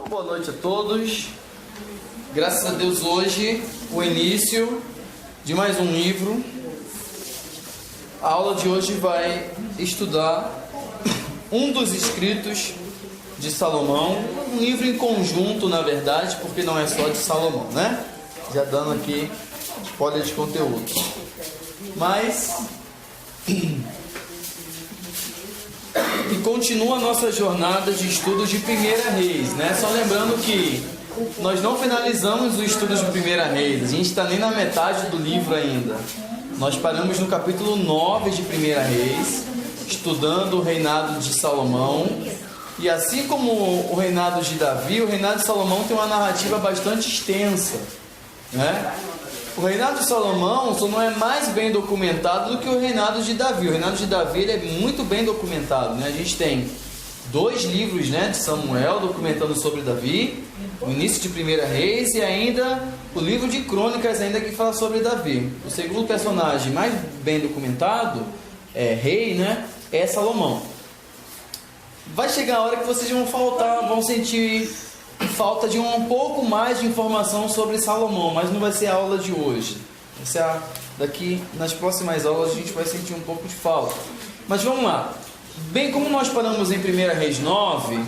Boa noite a todos. Graças a Deus, hoje o início de mais um livro. A aula de hoje vai estudar um dos escritos de Salomão, um livro em conjunto, na verdade, porque não é só de Salomão, né? Já dando aqui spoiler de conteúdo. Mas e continua a nossa jornada de estudos de Primeira Reis, né? Só lembrando que nós não finalizamos os estudos de Primeira Reis, a gente está nem na metade do livro ainda. Nós paramos no capítulo 9 de Primeira Reis, estudando o reinado de Salomão. E assim como o reinado de Davi, o reinado de Salomão tem uma narrativa bastante extensa, né? O reinado de Salomão só não é mais bem documentado do que o reinado de Davi. O reinado de Davi ele é muito bem documentado, né? A gente tem 2 livros, né, de Samuel documentando sobre Davi, o início de Primeira Reis e ainda o livro de Crônicas ainda que fala sobre Davi. O segundo personagem mais bem documentado, rei, né, é Salomão. Vai chegar a hora que vocês vão sentir falta de um pouco mais de informação sobre Salomão, mas não vai ser a aula de hoje. Vai ser daqui nas próximas aulas a gente vai sentir um pouco de falta. Mas vamos lá. Bem como nós paramos em 1 Reis 9,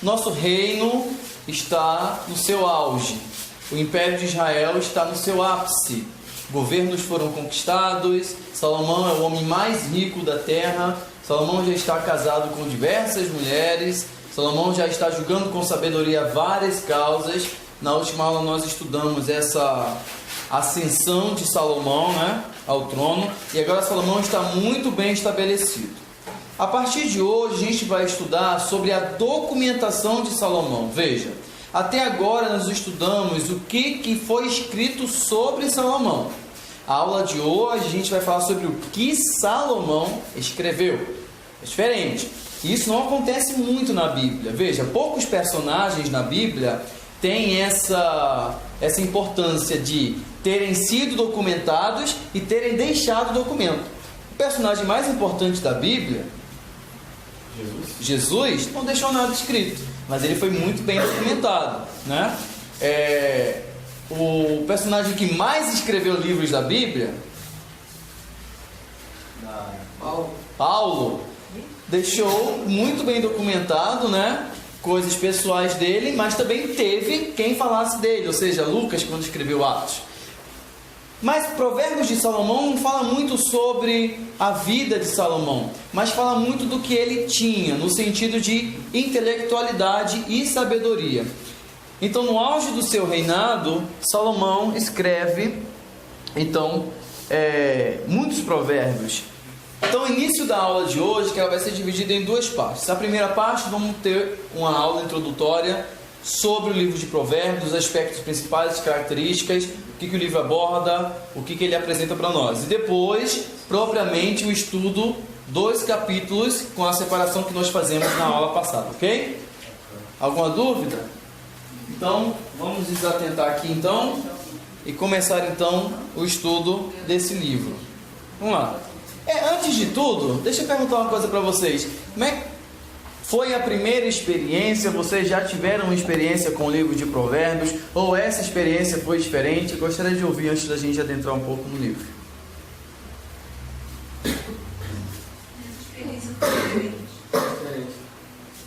nosso reino está no seu auge. O Império de Israel está no seu ápice. Governos foram conquistados. Salomão é o homem mais rico da terra. Salomão já está casado com diversas mulheres. Salomão já está julgando com sabedoria várias causas. Na última aula nós estudamos essa ascensão de Salomão, né, ao trono. E agora Salomão está muito bem estabelecido. A partir de hoje a gente vai estudar sobre a documentação de Salomão. Veja, até agora nós estudamos o que foi escrito sobre Salomão. A aula de hoje a gente vai falar sobre o que Salomão escreveu. É diferente. Isso não acontece muito na Bíblia. Veja, poucos personagens na Bíblia têm essa importância de terem sido documentados e terem deixado o documento. O personagem mais importante da Bíblia, Jesus, não deixou nada escrito, mas ele foi muito bem documentado, né? O personagem que mais escreveu livros da Bíblia, Paulo, deixou muito bem documentado, né, coisas pessoais dele, mas também teve quem falasse dele, ou seja, Lucas, quando escreveu Atos. Mas Provérbios de Salomão não fala muito sobre a vida de Salomão, mas fala muito do que ele tinha, no sentido de intelectualidade e sabedoria. Então, no auge do seu reinado, Salomão escreve, muitos provérbios. Então, o início da aula de hoje, que ela vai ser dividida em 2 partes. A primeira parte, vamos ter uma aula introdutória sobre o livro de Provérbios, os aspectos principais, as características, o que o livro aborda, o que ele apresenta para nós. E depois, propriamente, o estudo dos capítulos com a separação que nós fazemos na aula passada, ok? Alguma dúvida? Então, vamos nos atentar aqui e começar o estudo desse livro. Vamos lá. Antes de tudo, deixa eu perguntar uma coisa para vocês. Como é que foi a primeira experiência? Vocês já tiveram uma experiência com o livro de Provérbios? Ou essa experiência foi diferente? Eu gostaria de ouvir antes da gente adentrar um pouco no livro.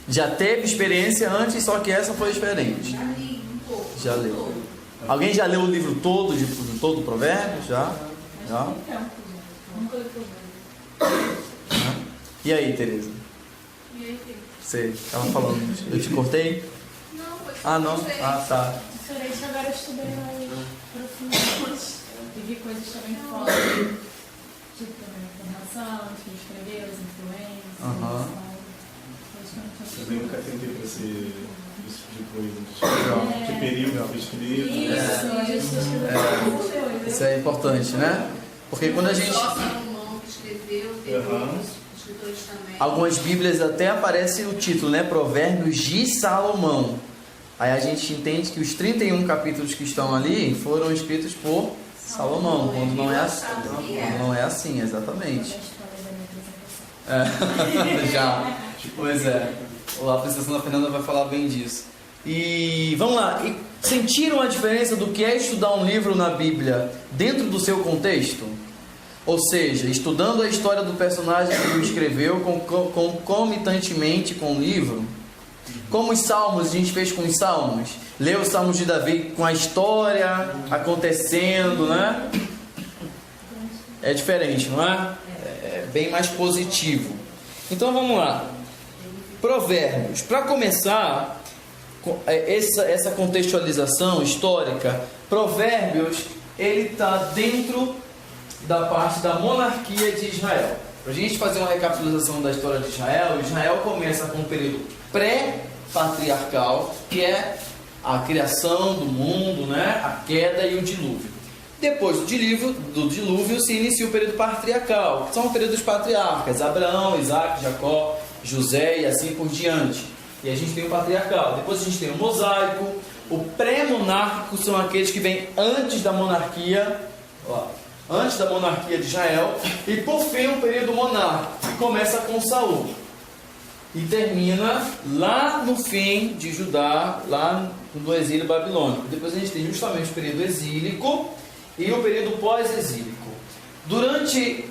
Já teve experiência antes, só que essa foi diferente. Já leu. Alguém já leu o livro todo de todo Provérbios? Já? E aí, Tereza? Você estava falando, eu te cortei? Não, foi não? Tá. Diferente, agora eu estudei mais profundamente e vi coisas também fora, tipo também informação, que escreveu, as influências, Eu nunca tentei para ser esse tipo de coisa, que período foi escrito. Isso, a gente escreveu. Isso é importante, né? Porque quando a gente... Só Salomão que escreveu, teve outros escritores também. Algumas bíblias até aparece o título, né? Provérbios de Salomão. Aí a gente entende que os 31 capítulos que estão ali foram escritos por Salomão, quando não é assim, exatamente. Já, pois é. A apresentação da Fernanda vai falar bem disso. E vamos lá, e sentiram a diferença do que é estudar um livro na Bíblia dentro do seu contexto? Ou seja, estudando a história do personagem que o escreveu concomitantemente com o livro. Como os salmos, a gente fez com os salmos. Leu os salmos de Davi com a história acontecendo, né? É diferente, não é? É bem mais positivo. Então vamos lá. Provérbios. Para começar essa contextualização histórica, Provérbios, ele está dentro da parte da monarquia de Israel. Para a gente fazer uma recapitulação da história de Israel, Israel começa com um período pré-patriarcal, que é a criação do mundo, né? A queda e o dilúvio. Depois do dilúvio se inicia o período patriarcal, que são os períodos patriarcas, Abraão, Isaac, Jacó, José e assim por diante. E a gente tem o patriarcal. Depois a gente tem o mosaico. O pré-monárquico são aqueles que vêm antes da monarquia, antes da monarquia de Israel. E por fim o período monárquico, que começa com Saul e termina lá no fim de Judá, lá no exílio babilônico. Depois a gente tem justamente o período exílico e o período pós-exílico. Durante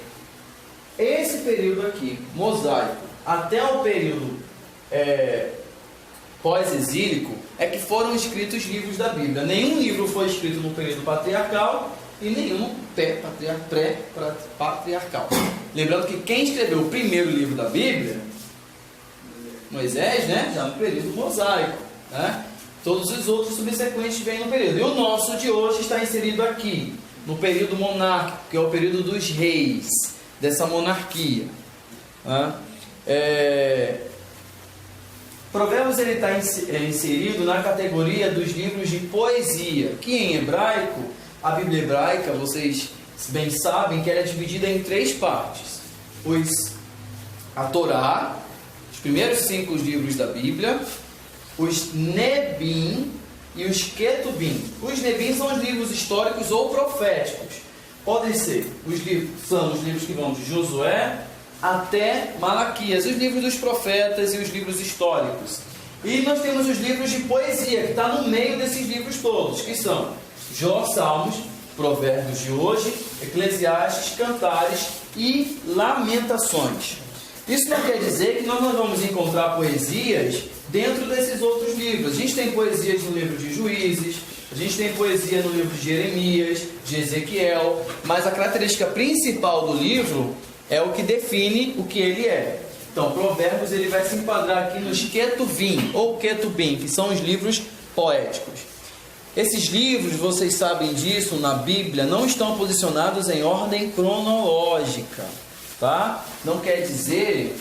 esse período aqui, mosaico, até o período pós-exílico, é que foram escritos livros da Bíblia. Nenhum livro foi escrito no período patriarcal e nenhum pré-patriarcal. Lembrando que quem escreveu o primeiro livro da Bíblia, Moisés, né, já no período mosaico, né? Todos os outros subsequentes vêm no período. E o nosso de hoje está inserido aqui, no período monárquico, que é o período dos reis, dessa monarquia. Né? Provérbios ele está inserido na categoria dos livros de poesia, que em hebraico, a Bíblia hebraica, vocês bem sabem que ela é dividida em 3 partes. A Torá, os primeiros 5 livros da Bíblia, os Nebim e os Ketubim. Os Nebim são os livros históricos ou proféticos. Podem ser são os livros que vão de Josué até Malaquias, os livros dos profetas e os livros históricos. E nós temos os livros de poesia, que está no meio desses livros todos, que são Jó, Salmos, Provérbios de hoje, Eclesiastes, Cantares e Lamentações. Isso não quer dizer que nós não vamos encontrar poesias dentro desses outros livros. A gente tem poesias no livro de Juízes, a gente tem poesia no livro de Jeremias, de Ezequiel, mas a característica principal do livro é o que define o que ele é. Então, Provérbios ele vai se enquadrar aqui nos Ketuvim, ou Ketubim, que são os livros poéticos. Esses livros, vocês sabem disso, na Bíblia, não estão posicionados em ordem cronológica. Tá? Não quer dizer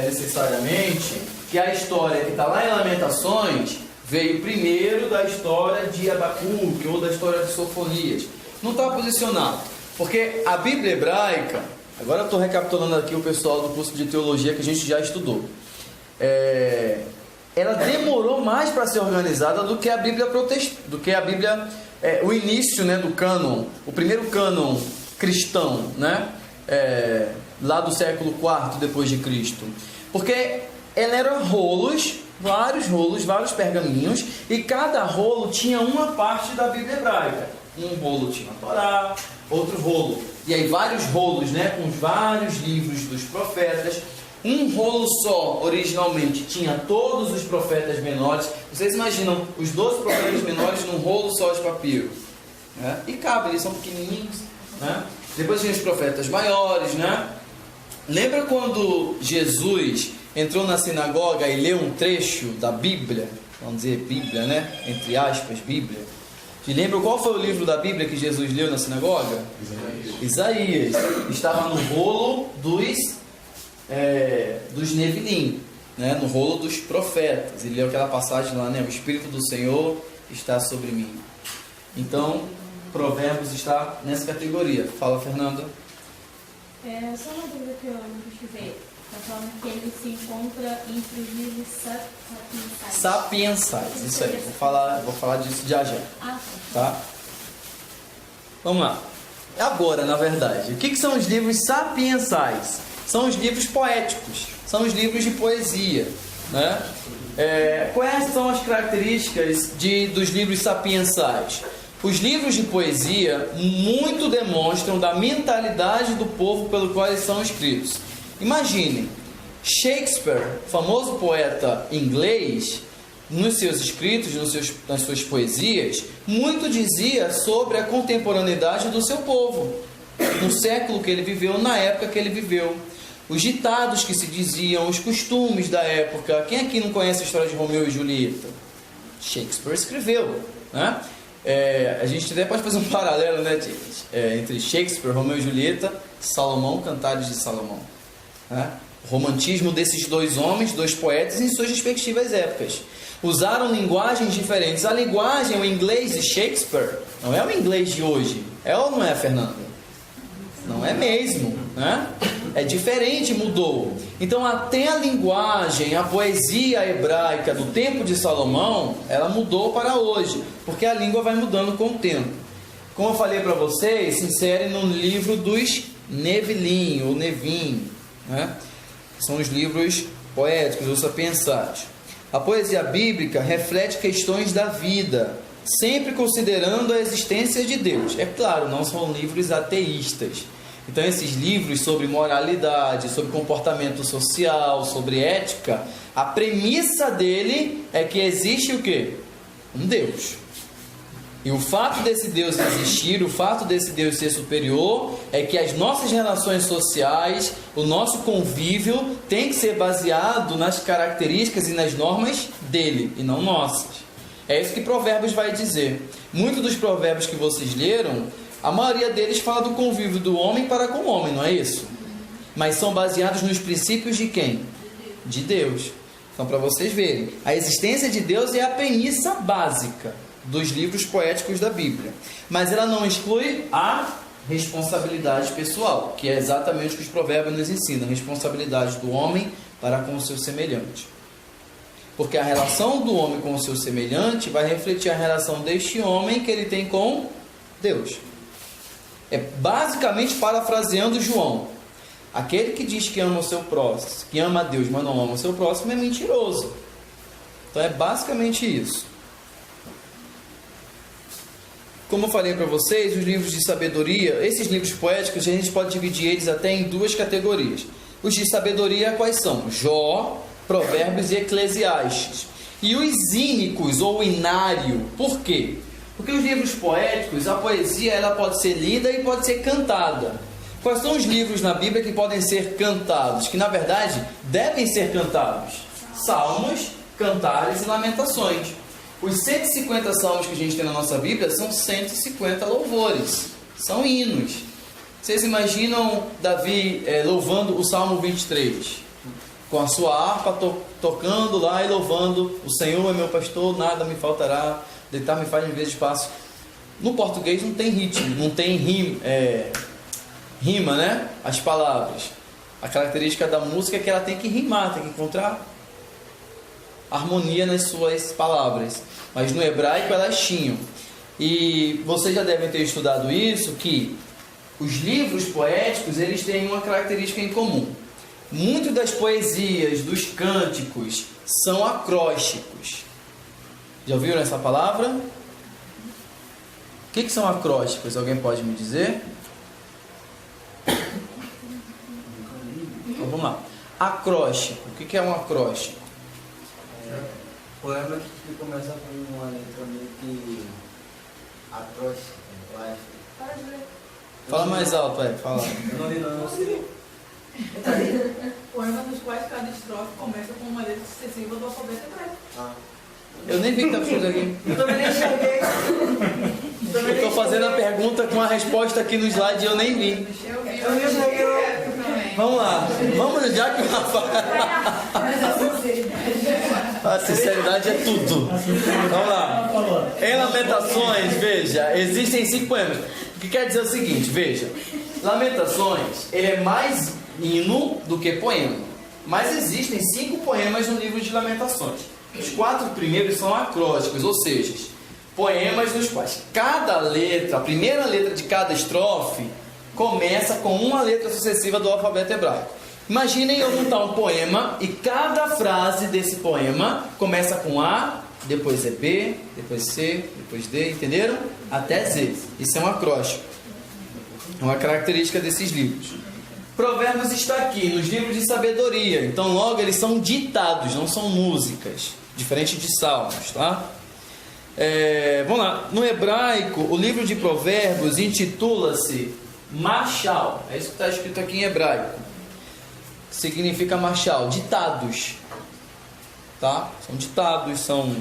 necessariamente que a história que está lá em Lamentações veio primeiro da história de Abacuque ou da história de Sofonias. Não está posicionado, porque a Bíblia hebraica, agora eu estou recapitulando aqui o pessoal do curso de teologia que a gente já estudou, ela demorou mais para ser organizada do que a Bíblia o início, né, do cânon, o primeiro cânon cristão, né? Lá do século IV depois de Cristo, porque ela era vários pergaminhos, e cada rolo tinha uma parte da Bíblia hebraica. Um rolo tinha a Torá, outro rolo, e aí vários rolos, né, com vários livros dos profetas. Um rolo só, originalmente, tinha todos os profetas menores. Vocês imaginam os 12 profetas menores num rolo só de papiro, né? E cabe, eles são pequenininhos, né? Depois tinha os profetas maiores, né? Lembra quando Jesus entrou na sinagoga e leu um trecho da Bíblia? Vamos dizer Bíblia, né? Entre aspas, Bíblia. Te lembra qual foi o livro da Bíblia que Jesus leu na sinagoga? Isaías. Estava no rolo dos Nevilim, né? No rolo dos profetas. Ele leu aquela passagem lá, né? O Espírito do Senhor está sobre mim. Então, Provérbios está nessa categoria. Fala, Fernanda. Só uma dúvida que eu pesquisei. Está falando que ele se encontra entre os livros sapiensais. Sapiensais, isso aí. Vou falar disso já. Tá? Vamos lá. Agora, na verdade, o que são os livros sapiensais? São os livros poéticos. São os livros de poesia, né? Quais são as características dos livros sapiensais? Os livros de poesia muito demonstram da mentalidade do povo pelo qual eles são escritos. Imagine, Shakespeare, famoso poeta inglês, nos seus escritos, nas suas poesias, muito dizia sobre a contemporaneidade do seu povo, no século que ele viveu, na época que ele viveu. Os ditados que se diziam, os costumes da época. Quem aqui não conhece a história de Romeu e Julieta? Shakespeare escreveu, né? A gente até pode fazer um paralelo, né, entre Shakespeare, Romeu e Julieta, Salomão, Cantares de Salomão, né? O romantismo desses dois homens, dois poetas, em suas respectivas épocas. Usaram linguagens diferentes. A linguagem, o inglês de Shakespeare, não é o inglês de hoje. É ou não é, Fernanda? Não é mesmo, né? É diferente, mudou. Então até a linguagem, a poesia hebraica do tempo de Salomão, ela mudou para hoje, porque a língua vai mudando com o tempo. Como eu falei para vocês, se insere no livro dos Nevilim, ou Nevim, né? São os livros poéticos, ou sapiensais. A poesia bíblica reflete questões da vida, sempre considerando a existência de Deus. É claro, não são livros ateístas. Então esses livros sobre moralidade, sobre comportamento social, sobre ética, a premissa dele é que existe o quê? Um Deus. E o fato desse Deus existir, o fato desse Deus ser superior, é que as nossas relações sociais, o nosso convívio tem que ser baseado nas características e nas normas dele, e não nossas. É isso que Provérbios vai dizer. Muitos dos provérbios que vocês leram, a maioria deles fala do convívio do homem para com o homem, não é isso? Mas são baseados nos princípios de quem? De Deus. Então, para vocês verem, a existência de Deus é a premissa básica dos livros poéticos da Bíblia. Mas ela não exclui a responsabilidade pessoal, que é exatamente o que os provérbios nos ensinam, a responsabilidade do homem para com o seu semelhante. Porque a relação do homem com o seu semelhante vai refletir a relação deste homem que ele tem com Deus. É basicamente parafraseando João. Aquele que diz que ama o seu próximo, que ama a Deus, mas não ama o seu próximo, é mentiroso. Então é basicamente isso. Como eu falei para vocês, os livros de sabedoria, esses livros poéticos, a gente pode dividir eles até em duas categorias. Os de sabedoria quais são? Jó, Provérbios e Eclesiastes. E os ínicos ou inário, por quê? Porque os livros poéticos, a poesia, ela pode ser lida e pode ser cantada. Quais são os livros na Bíblia que podem ser cantados? Que na verdade devem ser cantados? Salmos, Cantares e Lamentações. Os 150 salmos que a gente tem na nossa Bíblia são 150 louvores, são hinos. Vocês imaginam Davi louvando o Salmo 23? Com a sua harpa tocando lá e louvando: o Senhor é meu pastor, nada me faltará, deitar-me faz viver de espaço. No português não tem ritmo, não tem rima, né? As palavras. A característica da música é que ela tem que rimar, tem que encontrar harmonia nas suas palavras. Mas no hebraico elas tinham. E vocês já devem ter estudado isso, que os livros poéticos, eles têm uma característica em comum. Muitas das poesias, dos cânticos, são acrósticos. Já ouviram essa palavra? O que são acrósticos? Alguém pode me dizer? Então vamos lá. Acróstico. O que é um acróstico? Poema que começa com uma letra meio que acróstica, eu acho. Fala mais alto, fala. Eu não li não. Poemas nos quais cada estrofe começa com uma letra sucessiva do alfabeto hebraico. Eu nem vi o que está escrito aqui. Eu também nem cheguei. Eu estou fazendo a pergunta com a resposta aqui no slide e eu nem vi. Eu nem cheguei. Vamos lá. Vamos já que o Rafael... A sinceridade é tudo. Vamos lá. Em Lamentações, veja, existem 5 poemas. O que quer dizer o seguinte, veja. Lamentações, ele é mais hino do que poema. Mas existem 5 poemas no livro de Lamentações. Os 4 primeiros são acrósticos, ou seja, poemas nos quais cada letra, a primeira letra de cada estrofe, começa com uma letra sucessiva do alfabeto hebraico. Imaginem eu montar um poema e cada frase desse poema começa com A, depois é B, depois C, depois D, entenderam? Até Z. Isso é um acróstico. É uma característica desses livros. Provérbios está aqui nos livros de sabedoria. Então logo eles são ditados, não são músicas. Diferente de salmos, tá? Vamos lá. No hebraico, o livro de Provérbios intitula-se Machal. É isso que está escrito aqui em hebraico. Significa Machal, ditados. Tá? São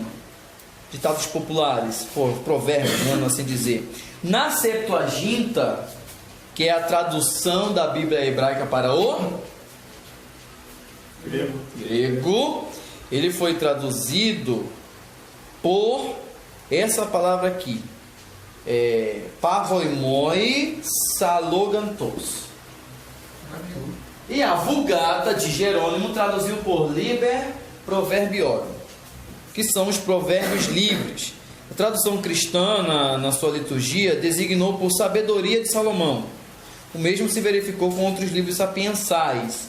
ditados populares, provérbios, né, assim dizer. Na Septuaginta, que é a tradução da Bíblia hebraica para o grego, ele foi traduzido por essa palavra aqui, Pavoimoi Salogantos. E a Vulgata de Jerônimo traduziu por Liber Proverbiorum, que são os provérbios livres. A tradução cristã, na sua liturgia, designou por sabedoria de Salomão. O mesmo se verificou com outros livros sapiensais,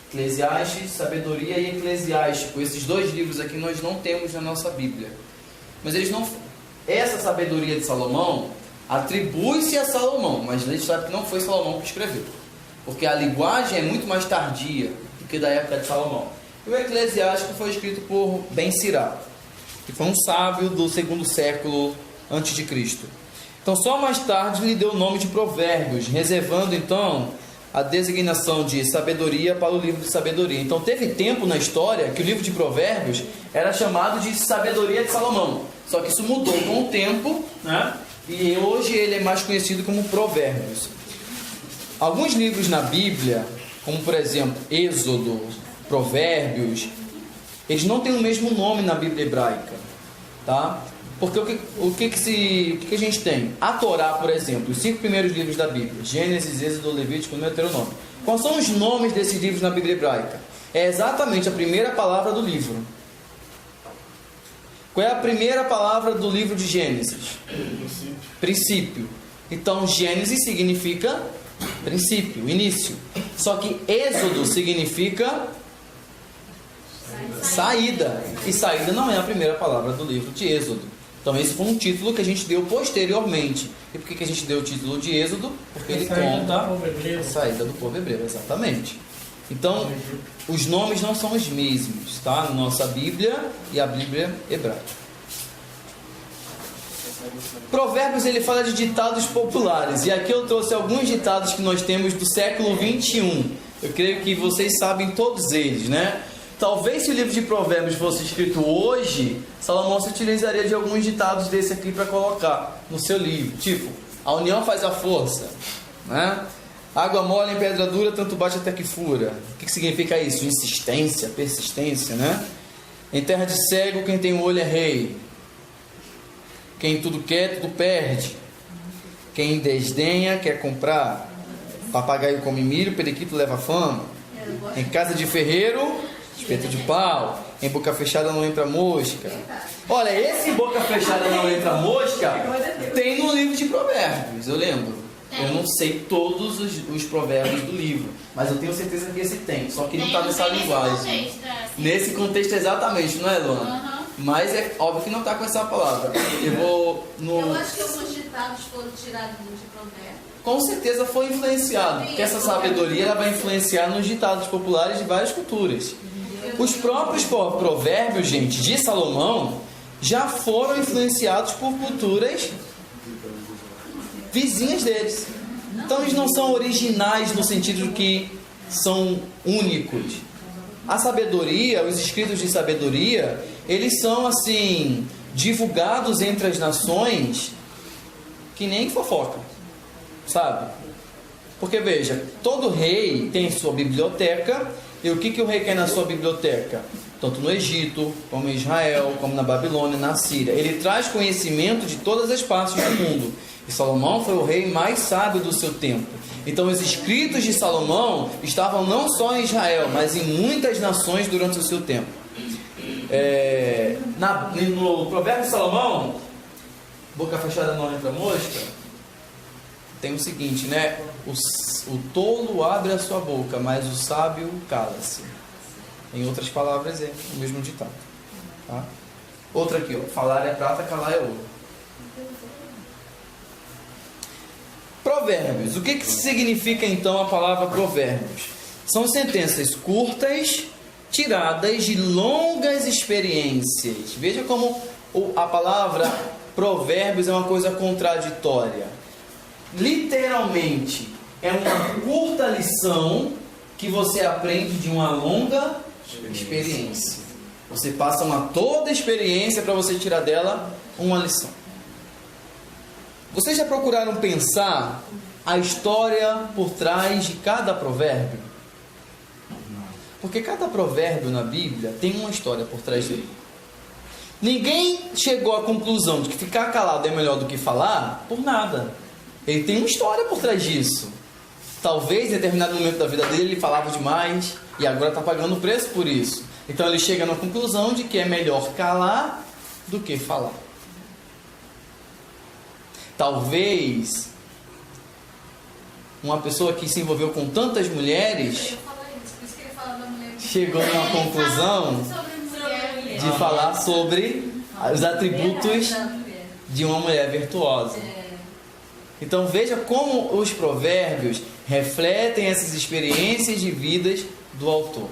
Eclesiastes, Sabedoria e Eclesiástico. Esses dois livros aqui nós não temos na nossa Bíblia. Mas eles não... Essa sabedoria de Salomão atribui-se a Salomão, mas a gente sabe que não foi Salomão que escreveu, porque a linguagem é muito mais tardia do que da época de Salomão. E o Eclesiástico foi escrito por Ben-Sirá, que foi um sábio do 2º século antes de Cristo. Então só mais tarde lhe deu o nome de Provérbios, reservando então a designação de sabedoria para o livro de sabedoria. Então teve tempo na história que o livro de Provérbios era chamado de sabedoria de Salomão. Só que isso mudou com o tempo, né? E hoje ele é mais conhecido como Provérbios. Alguns livros na Bíblia, como por exemplo Êxodo, Provérbios, eles não têm o mesmo nome na Bíblia hebraica, tá? Porque o que a gente tem? A Torá, por exemplo, os 5 primeiros livros da Bíblia, Gênesis, Êxodo, Levítico, Deuteronômio. Quais são os nomes desses livros na Bíblia hebraica? É exatamente a primeira palavra do livro. Qual é a primeira palavra do livro de Gênesis? Princípio. Então Gênesis significa princípio, início. Só que Êxodo significa saída. E saída não é a primeira palavra do livro de Êxodo. Então esse foi um título que a gente deu posteriormente. E por que a gente deu o título de Êxodo? Porque ele conta a saída do povo hebreu, exatamente. Então, os nomes não são os mesmos, tá? Na nossa Bíblia e a Bíblia hebraica. Provérbios, ele fala de ditados populares. E aqui eu trouxe alguns ditados que nós temos do século 21. Eu creio que vocês sabem todos eles, né? Talvez se o livro de Provérbios fosse escrito hoje, Salomão se utilizaria de alguns ditados desse aqui para colocar no seu livro. Tipo, a união faz a força, né? Água mole em pedra dura, tanto bate até que fura. O que significa isso? Insistência, persistência, né? Em terra de cego, quem tem um olho é rei. Quem tudo quer, tudo perde. Quem desdenha, quer comprar. Papagaio come milho, periquito leva fama. Em casa de ferreiro, espeto de pau. Em boca fechada não entra mosca. Olha, esse boca fechada não entra mosca tem no livro de Provérbios, eu lembro. Eu não sei todos os provérbios do livro, mas eu tenho certeza que esse tem, só que não está nessa linguagem. Nesse contexto exatamente, não é, Luana? Mas é óbvio que não está com essa palavra. Eu acho que alguns ditados foram tirados de Provérbios. Com certeza foi influenciado, porque essa sabedoria ela vai influenciar nos ditados populares de várias culturas. Os próprios provérbios, gente, de Salomão, já foram influenciados por culturas vizinhas deles. Então eles não são originais no sentido de que são únicos. A sabedoria, os escritos de sabedoria, eles são assim divulgados entre as nações que nem fofoca, sabe? Porque veja, todo rei tem sua biblioteca. E o que o rei quer na sua biblioteca? Tanto no Egito, como em Israel, como na Babilônia, na Síria. Ele traz conhecimento de todas as partes do mundo. E Salomão foi o rei mais sábio do seu tempo. Então os escritos de Salomão estavam não só em Israel, mas em muitas nações durante o seu tempo. No provérbio de Salomão, boca fechada não entra mosca, tem o seguinte, né? O tolo abre a sua boca, mas o sábio cala-se. Em outras palavras, é o mesmo ditado. Tá? Outra aqui, ó. Falar é prata, calar é ouro. Provérbios. O que significa então a palavra provérbios? São sentenças curtas, tiradas de longas experiências. Veja como a palavra provérbios é uma coisa contraditória. Literalmente, é uma curta lição que você aprende de uma longa experiência. Você passa toda a experiência para você tirar dela uma lição. Vocês já procuraram pensar a história por trás de cada provérbio? Porque cada provérbio na Bíblia tem uma história por trás dele. Ninguém chegou à conclusão de que ficar calado é melhor do que falar por nada. Ele tem uma história por trás disso. Talvez em determinado momento da vida dele ele falava demais e agora está pagando o preço por isso. Então ele chega na conclusão de que é melhor calar do que falar. Talvez uma pessoa que se envolveu com tantas mulheres chegou numa conclusão de falar sobre os atributos de uma mulher virtuosa. Então veja como os provérbios refletem essas experiências de vidas do autor.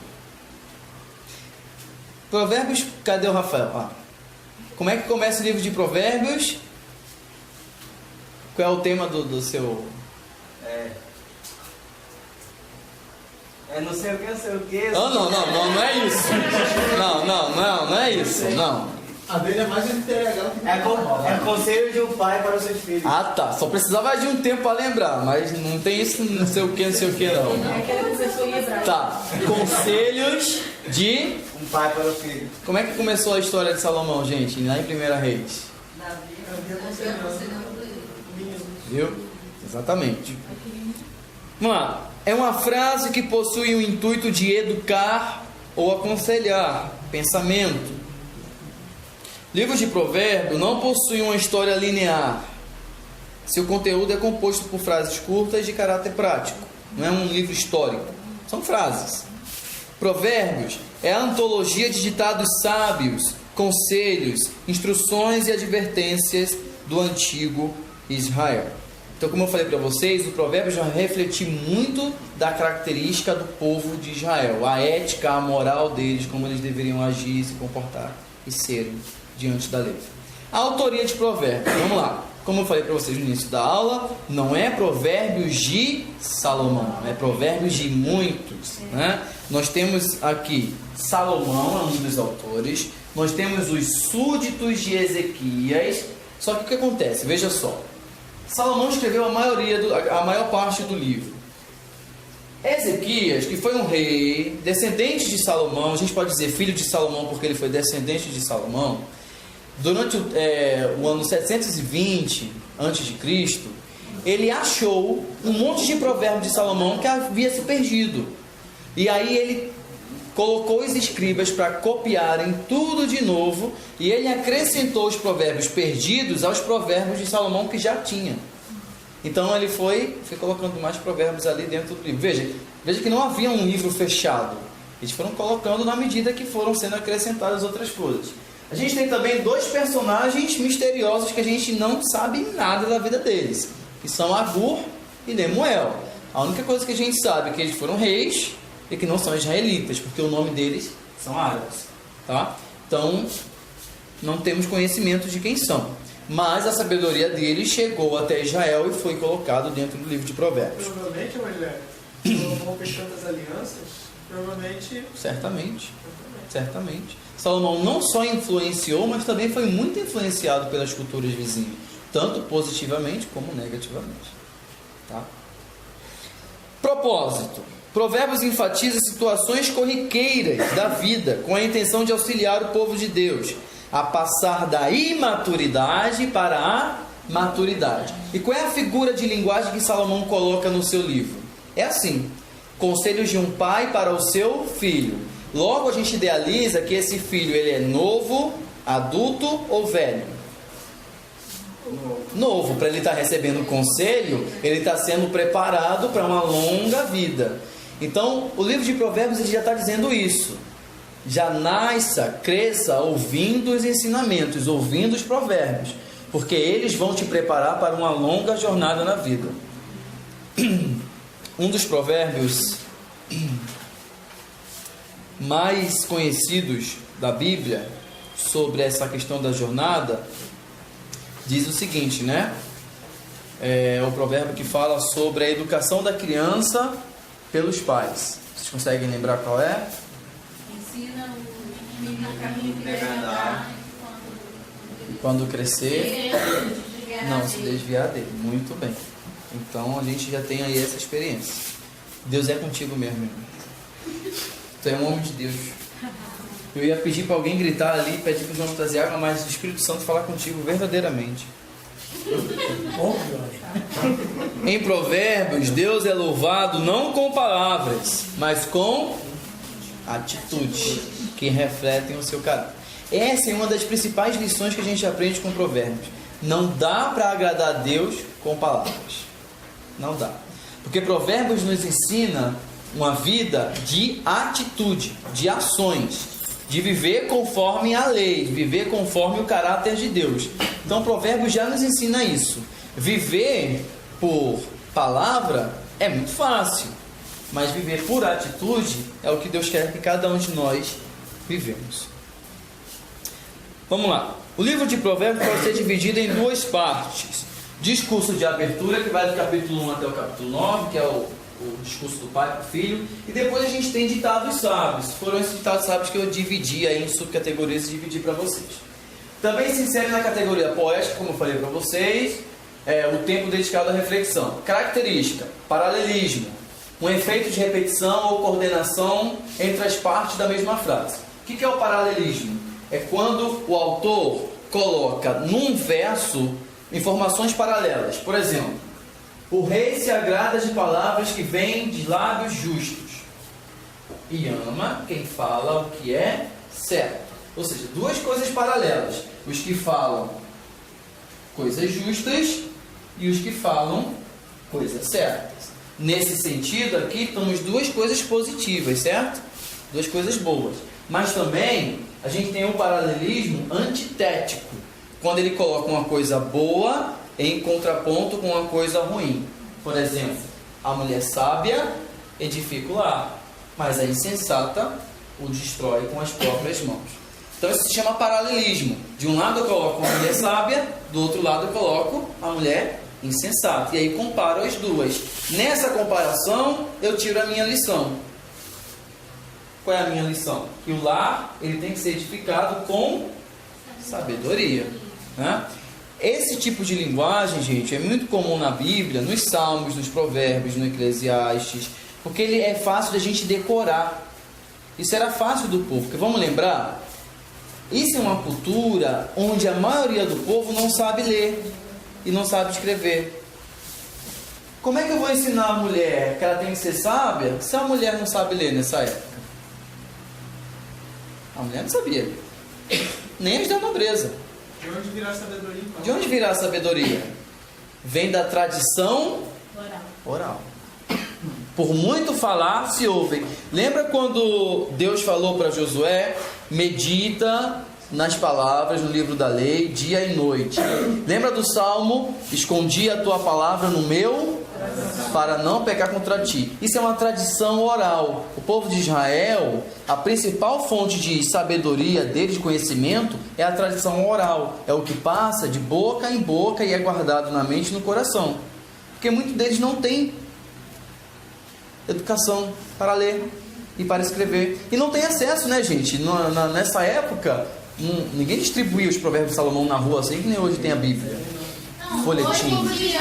Provérbios, cadê o Rafael? Como é que começa o livro de Provérbios? Qual é o tema do seu... não sei o que, não sei o que. Não é isso. Não é isso. Não. A dele é mais entregar. É conselho de um pai para os seus filhos. Ah, tá. Só precisava de um tempo para lembrar, mas não tem isso, não sei o que não. É aquele professor hebraico. Tá. Conselhos de... Um pai para o filho. Como é que começou a história de Salomão, gente? Lá em 1 Reis. Viu? Exatamente. Vamos lá. É uma frase que possui o intuito de educar ou aconselhar. Pensamento. Livros de provérbio não possuem uma história linear. Seu conteúdo é composto por frases curtas de caráter prático. Não é um livro histórico. São frases. Provérbios é a antologia de ditados sábios, conselhos, instruções e advertências do antigo Israel. Então, como eu falei para vocês, o provérbio já refletiu muito da característica do povo de Israel. A ética, a moral deles, como eles deveriam agir, se comportar e serem diante da lei. A autoria de provérbios, vamos lá. Como eu falei para vocês no início da aula, não é provérbios de Salomão, é provérbios de muitos, né? Nós temos aqui Salomão, é um dos autores. Nós temos os súditos de Ezequias. Só que o que acontece? Veja só. Salomão escreveu a maior parte do livro. Ezequias, que foi um rei, descendente de Salomão, a gente pode dizer filho de Salomão porque ele foi descendente de Salomão, durante o ano 720 a.C., ele achou um monte de provérbios de Salomão que havia se perdido. E aí ele colocou os escribas para copiarem tudo de novo, e ele acrescentou os provérbios perdidos aos provérbios de Salomão que já tinha. Então ele foi colocando mais provérbios ali dentro do livro. Veja que não havia um livro fechado. Eles foram colocando na medida que foram sendo acrescentadas outras coisas. A gente tem também dois personagens misteriosos que a gente não sabe nada da vida deles, que são Agur e Lemuel. A única coisa que a gente sabe é que eles foram reis e que não são israelitas, porque o nome deles são árabes, tá? Então, não temos conhecimento de quem são. Mas a sabedoria deles chegou até Israel e foi colocado dentro do livro de Provérbios. Provavelmente, Evangelho, Salomão fez tantas alianças, provavelmente... Certamente. Salomão não só influenciou, mas também foi muito influenciado pelas culturas vizinhas, tanto positivamente como negativamente. Tá? Propósito. Provérbios enfatiza situações corriqueiras da vida, com a intenção de auxiliar o povo de Deus a passar da imaturidade para a maturidade. E qual é a figura de linguagem que Salomão coloca no seu livro? É assim: conselhos de um pai para o seu filho. Logo a gente idealiza que esse filho ele é novo, adulto ou velho. Novo. Para ele estar recebendo conselho, ele está sendo preparado para uma longa vida. Então, o livro de Provérbios ele já está dizendo isso. Já nasça, cresça ouvindo os ensinamentos, ouvindo os provérbios, porque eles vão te preparar para uma longa jornada na vida. Um dos provérbios mais conhecidos da Bíblia sobre essa questão da jornada diz o seguinte, né? É o provérbio que fala sobre a educação da criança pelos pais. Vocês conseguem lembrar qual é? Ensina o menino o caminho que deve andar E quando crescer, não se desviar. desviar dele. Muito bem. Então a gente já tem aí essa experiência. Deus é contigo mesmo, irmão. Tu é um homem de Deus. Eu ia pedir para alguém gritar ali, pedir para o João trazer água, mas o Espírito Santo falar contigo verdadeiramente. Em Provérbios, Deus é louvado não com palavras, mas com atitudes que refletem o seu caráter. Essa é uma das principais lições que a gente aprende com Provérbios. Não dá para agradar a Deus com palavras. Não dá. Porque Provérbios nos ensina uma vida de atitude, de ações, de viver conforme a lei, de viver conforme o caráter de Deus. Então Provérbios já nos ensina isso. Viver por palavra é muito fácil, mas viver por atitude é o que Deus quer que cada um de nós vivemos. Vamos lá. O livro de Provérbios pode ser dividido em duas partes. Discurso de abertura, que vai do capítulo 1 até o capítulo 9, que é o discurso do pai para o filho. E depois a gente tem ditados sábios. Foram esses ditados sábios que eu dividi aí em subcategorias e dividi para vocês. Também se insere na categoria poética, como eu falei para vocês, o tempo dedicado à reflexão. Característica, paralelismo, um efeito de repetição ou coordenação entre as partes da mesma frase. O que é o paralelismo? É quando o autor coloca num verso informações paralelas. Por exemplo, o rei se agrada de palavras que vêm de lábios justos e ama quem fala o que é certo. Ou seja, duas coisas paralelas. Os que falam coisas justas e os que falam coisas certas. Nesse sentido aqui, temos duas coisas positivas, certo? Duas coisas boas. Mas também a gente tem um paralelismo antitético, quando ele coloca uma coisa boa em contraponto com uma coisa ruim. Por exemplo, a mulher sábia edifica o lar, mas a insensata o destrói com as próprias mãos. Então isso se chama paralelismo. De um lado eu coloco a mulher sábia, do outro lado eu coloco a mulher insensata. E aí comparo as duas. Nessa comparação eu tiro a minha lição. Qual é a minha lição? Que o lar ele tem que ser edificado com sabedoria, né? Esse tipo de linguagem, gente, é muito comum na Bíblia, nos Salmos, nos Provérbios, no Eclesiastes, porque ele é fácil de a gente decorar. Isso era fácil do povo, porque vamos lembrar, isso é uma cultura onde a maioria do povo não sabe ler e não sabe escrever. Como é que eu vou ensinar a mulher que ela tem que ser sábia se a mulher não sabe ler nessa época? A mulher não sabia ler, nem as da nobreza. De onde virá a sabedoria? De onde virá a sabedoria? Vem da tradição oral. Por muito falar se ouve. Lembra quando Deus falou para Josué: medita nas palavras no livro da lei, dia e noite. Lembra do Salmo: escondi a tua palavra no meu para não pecar contra ti. Isso é uma tradição oral. O povo de Israel, a principal fonte de sabedoria deles, de conhecimento, é a tradição oral. É o que passa de boca em boca e é guardado na mente e no coração. Porque muitos deles não têm educação para ler e para escrever. E não tem acesso, né, gente? Nessa época, ninguém distribuía os provérbios de Salomão na rua assim que nem hoje tem a Bíblia. Folhetim. Hoje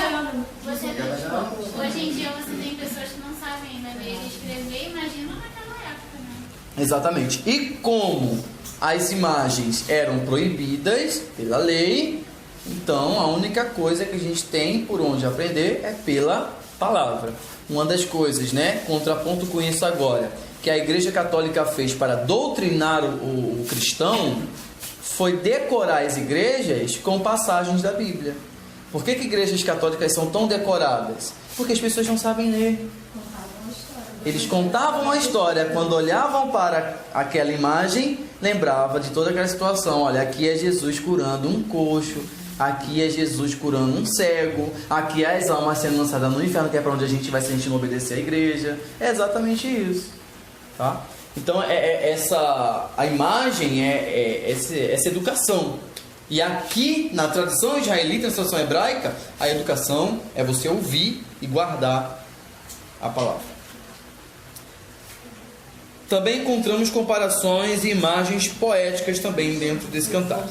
em dia você tem pessoas que não sabem ainda ler e escrever, imagina naquela época, né? Exatamente. E como as imagens eram proibidas pela lei, então a única coisa que a gente tem por onde aprender é pela palavra. Uma das coisas, né, contraponto com isso agora, que a Igreja Católica fez para doutrinar o cristão, foi decorar as igrejas com passagens da Bíblia. Por que igrejas católicas são tão decoradas? Porque as pessoas não sabem ler. Eles contavam a história, quando olhavam para aquela imagem, lembrava de toda aquela situação. Olha, aqui é Jesus curando um coxo, aqui é Jesus curando um cego, aqui é as almas sendo lançadas no inferno, que é para onde a gente vai se a gente não obedecer à igreja. É exatamente isso, tá? Então a imagem é essa educação. E aqui na tradição israelita, na tradição hebraica, a educação é você ouvir e guardar a palavra. Também encontramos comparações e imagens poéticas também dentro desse cantar.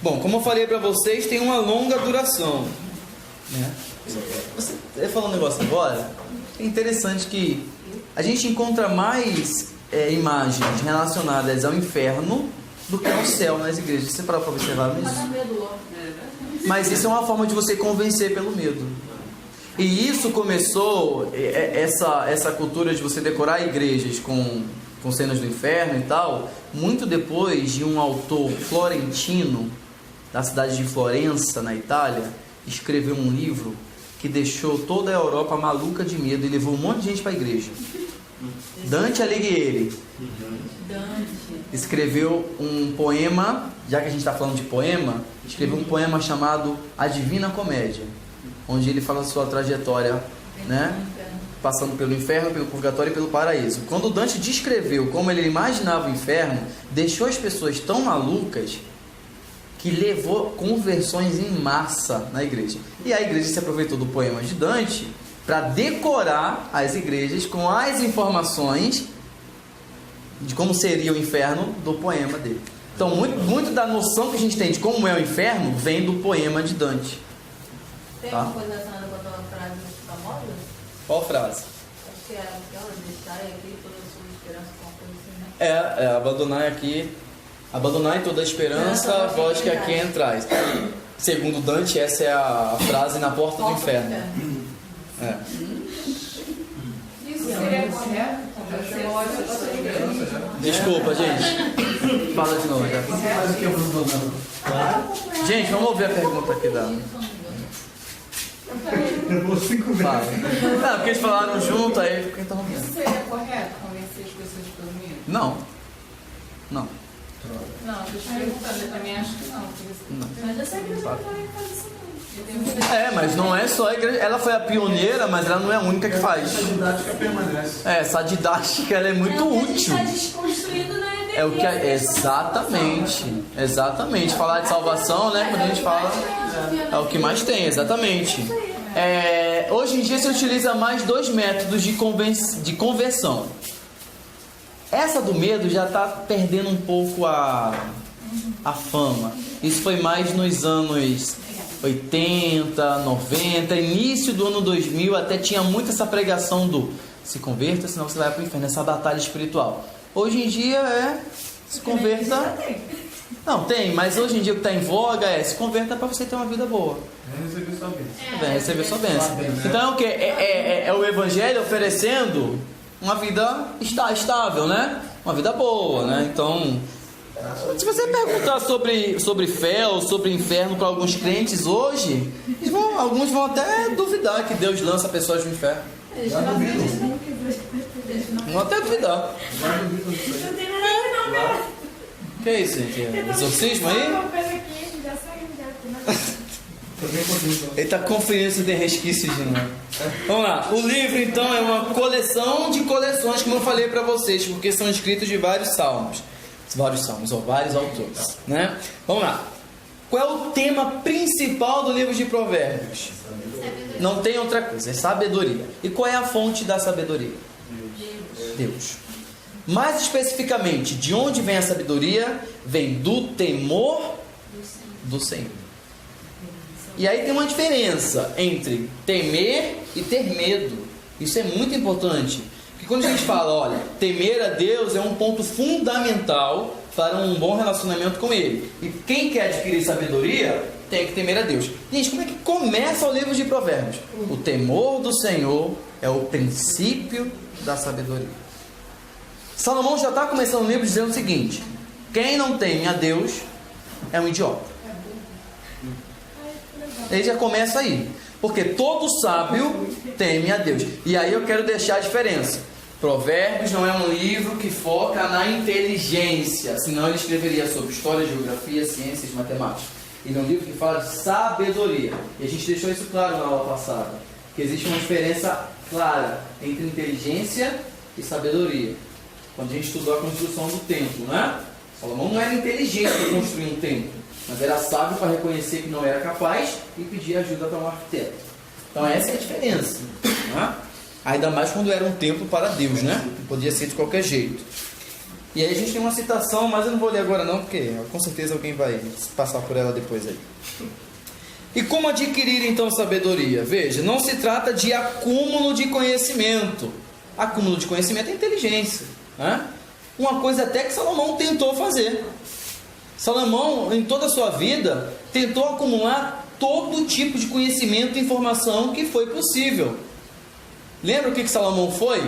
Bom, como eu falei para vocês, tem uma longa duração, né? Você ia falar um negócio agora? É interessante que a gente encontra mais imagens relacionadas ao inferno do que ao céu nas igrejas. Você parou para observar isso? Mas isso é uma forma de você convencer pelo medo. E isso começou, essa cultura de você decorar igrejas com cenas do inferno e tal, muito depois de um autor florentino, da cidade de Florença, na Itália, escreveu um livro que deixou toda a Europa maluca de medo e levou um monte de gente para a igreja. Dante Alighieri escreveu um poema, já que a gente está falando de poema, escreveu um poema chamado A Divina Comédia, onde ele fala a sua trajetória, né, passando pelo inferno, pelo purgatório e pelo paraíso. Quando Dante descreveu como ele imaginava o inferno, deixou as pessoas tão malucas que levou conversões em massa na igreja. E a igreja se aproveitou do poema de Dante para decorar as igrejas com as informações de como seria o inferno do poema dele. Então, muito da noção que a gente tem de como é o inferno vem do poema de Dante. Tem uma coisa relacionada com aquela frase famosa? Qual frase? Acho que é aquela, deixar aqui toda a sua esperança com uma coisa assim, né? Abandonar toda a esperança, vós que aqui entrais. Segundo Dante, essa é a frase na porta do inferno. Isso seria correto? Desculpa, gente. Fala de novo já. Gente, vamos ouvir a pergunta aqui da... Fala. Não, porque eles falaram junto, aí fica interrompendo. Isso seria correto, convencer as pessoas pelo medo? Não. Não, deixa eu perguntar, eu também acho que não. Mas essa igreja também faz isso não. Mas não é só a igreja. Ela foi a pioneira, mas ela não é a única que faz. Essa didática permanece. Essa didática ela é muito útil. Está desconstruído na EBD. É o que exatamente. Falar de salvação, né? Quando a gente fala, é o que mais tem, exatamente. Hoje em dia se utiliza mais 2 métodos de conversão. Essa do medo já está perdendo um pouco a fama. Isso foi mais nos anos 80, 90, início do ano 2000, até tinha muito essa pregação do se converta, senão você vai para o inferno, essa batalha espiritual. Hoje em dia se converta. Não, tem, mas hoje em dia o que está em voga se converta para você ter uma vida boa. Receber sua bênção. Receber sua bênção. Então é o que? É o Evangelho oferecendo uma vida estável, né? Uma vida boa, né? Então, se você perguntar sobre fé ou sobre inferno para alguns crentes hoje, alguns vão até duvidar que Deus lança pessoas no inferno. Vão até duvidar. Não tem nada a ver não, cara. Que é isso, gente? Exorcismo aí? Ele está conferindo se tem resquícios de novo. Vamos lá. O livro, então, é uma coleção de coleções, como eu falei para vocês, porque são escritos de vários salmos, ou vários autores, né? Vamos lá. Qual é o tema principal do livro de Provérbios? Não tem outra coisa, é sabedoria. E qual é a fonte da sabedoria? Deus. Mais especificamente, de onde vem a sabedoria? Vem do temor do Senhor. E aí tem uma diferença entre temer e ter medo. Isso é muito importante. Porque quando a gente fala, olha, temer a Deus é um ponto fundamental para um bom relacionamento com Ele. E quem quer adquirir sabedoria tem que temer a Deus. Gente, como é que começa o livro de Provérbios? O temor do Senhor é o princípio da sabedoria. Salomão já está começando o livro dizendo o seguinte: quem não teme a Deus é um idiota. Ele já começa aí. Porque todo sábio teme a Deus. E aí eu quero deixar a diferença. Provérbios não é um livro que foca na inteligência, senão ele escreveria sobre história, geografia, ciências, matemática. Ele é um livro que fala de sabedoria. E a gente deixou isso claro na aula passada, que existe uma diferença clara entre inteligência e sabedoria. Quando a gente estudou a construção do templo, né? Salomão não era inteligente para construir um templo, mas era sábio para reconhecer que não era capaz e pedir ajuda para um arquiteto. Então essa é a diferença, né? Ainda mais quando era um templo para Deus, né? Não podia ser de qualquer jeito. E aí a gente tem uma citação, mas eu não vou ler agora não, porque com certeza alguém vai passar por ela depois aí. E como adquirir então sabedoria? Veja, não se trata de acúmulo de conhecimento. Acúmulo de conhecimento é inteligência, né? Uma coisa até que Salomão tentou fazer. Salomão, em toda a sua vida, tentou acumular todo tipo de conhecimento e informação que foi possível. Lembra o que Salomão foi?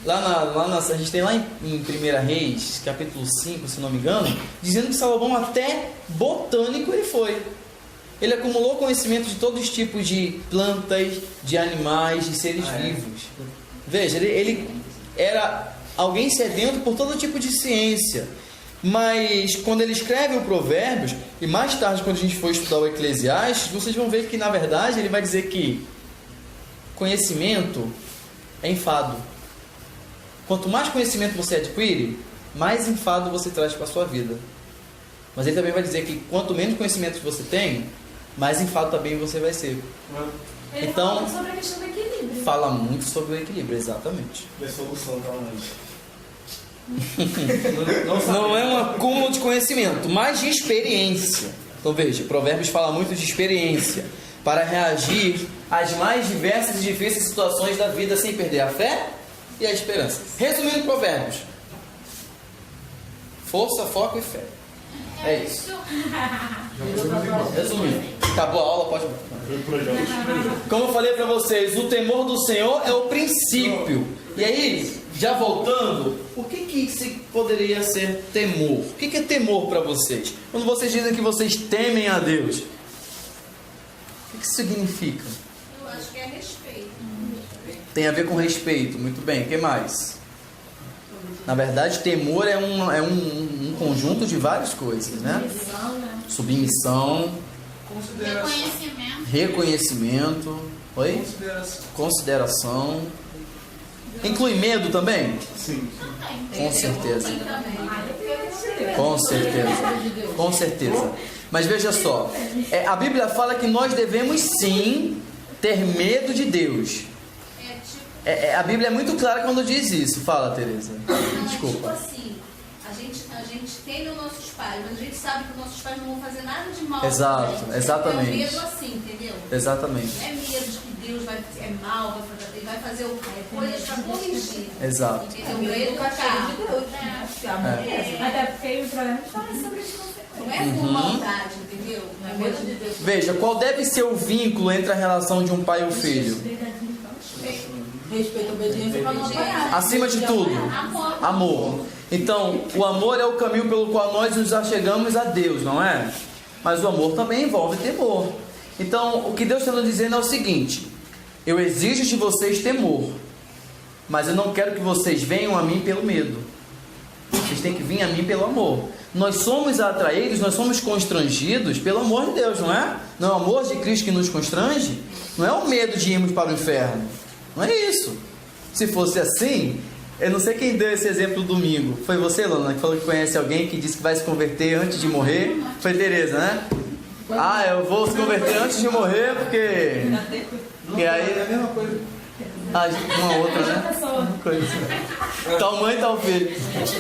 A gente tem lá em 1 Reis, capítulo 5, se não me engano, dizendo que Salomão até botânico ele foi. Ele acumulou conhecimento de todos os tipos de plantas, de animais, de seres vivos. Veja, ele era alguém sedento por todo tipo de ciência. Mas quando ele escreve o Provérbios, e mais tarde quando a gente for estudar o Eclesiastes, vocês vão ver que na verdade ele vai dizer que conhecimento é enfado. Quanto mais conhecimento você adquire, mais enfado você traz para a sua vida. Mas ele também vai dizer que quanto menos conhecimento você tem, mais enfado também você vai ser. Ele então, fala muito sobre a questão do equilíbrio. Fala muito sobre o equilíbrio, exatamente. É solução, realmente. Não é um acúmulo de conhecimento, mas de experiência. Então veja, Provérbios fala muito de experiência para reagir às mais diversas e difíceis situações da vida sem perder a fé e a esperança. Resumindo Provérbios: força, foco e fé. É isso. Resumindo, acabou a aula, pode. Como eu falei para vocês, o temor do Senhor é o princípio. E aí, já voltando, o que se poderia ser temor? O que é temor para vocês? Quando vocês dizem que vocês temem a Deus, o que significa? Eu acho que é respeito. Tem a ver com respeito, muito bem. O que mais? Na verdade, temor é um conjunto de várias coisas, né? Submissão, reconhecimento, oi? Consideração. Inclui medo também? Sim. Com certeza. Com certeza. Com certeza. Mas veja só, a Bíblia fala que nós devemos sim ter medo de Deus. A Bíblia é muito clara quando diz isso. Fala, Tereza. Desculpa. É tipo assim, a gente tem os nossos pais, mas a gente sabe que os nossos pais não vão fazer nada de mal. Exato, exatamente. É um medo assim, entendeu? Exatamente. É medo de que Deus é mal, vai fazer coisas para corrigir. Exato. Entendeu? Medo do carro. Até porque o programa fala sobre isso. Não é por maldade, entendeu? É medo de Deus. Veja, qual deve ser o vínculo entre a relação de um pai e um filho? Respeito, obediência para não apanhar. Acima de tudo, amor. Então, o amor é o caminho pelo qual nós nos achegamos a Deus, não é? Mas o amor também envolve temor. Então, o que Deus está nos dizendo é o seguinte: eu exijo de vocês temor, mas eu não quero que vocês venham a mim pelo medo. Vocês têm que vir a mim pelo amor. Nós somos atraídos, nós somos constrangidos pelo amor de Deus, não é? Não é o amor de Cristo que nos constrange? Não é o medo de irmos para o inferno. Não é isso. Se fosse assim, eu não sei quem deu esse exemplo domingo. Foi você, Lana, que falou que conhece alguém que disse que vai se converter antes de morrer? Foi Tereza, né? Ah, eu vou se converter antes de morrer porque... E aí é a mesma coisa. Ah, uma outra, né? Coisa assim. Tal mãe, tal filho.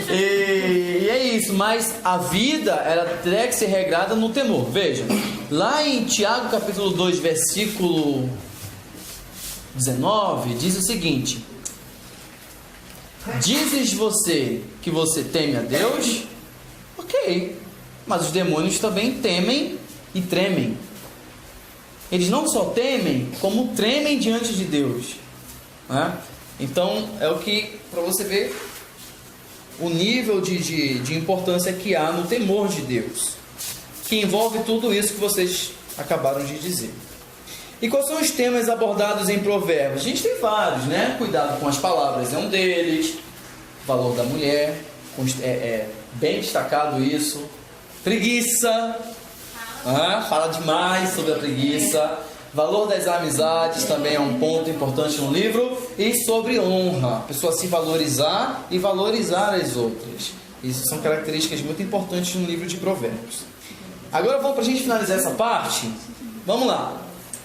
E é isso, mas a vida, ela tem que ser regrada no temor. Veja, lá em Tiago capítulo 2, versículo 19, diz o seguinte: dizes você que você teme a Deus? Ok, mas os demônios também temem e tremem. Eles não só temem, como tremem diante de Deus, né? Então é o que, para você ver o nível de importância que há no temor de Deus, que envolve tudo isso que vocês acabaram de dizer. E quais são os temas abordados em Provérbios? A gente tem vários, né? Cuidado com as palavras é um deles. Valor da mulher, bem destacado isso. Preguiça, fala demais sobre a preguiça. Valor das amizades também é um ponto importante no livro. E sobre honra, a pessoa se valorizar e valorizar as outras. Isso são características muito importantes no livro de Provérbios. Agora vamos para a gente finalizar essa parte. Vamos lá.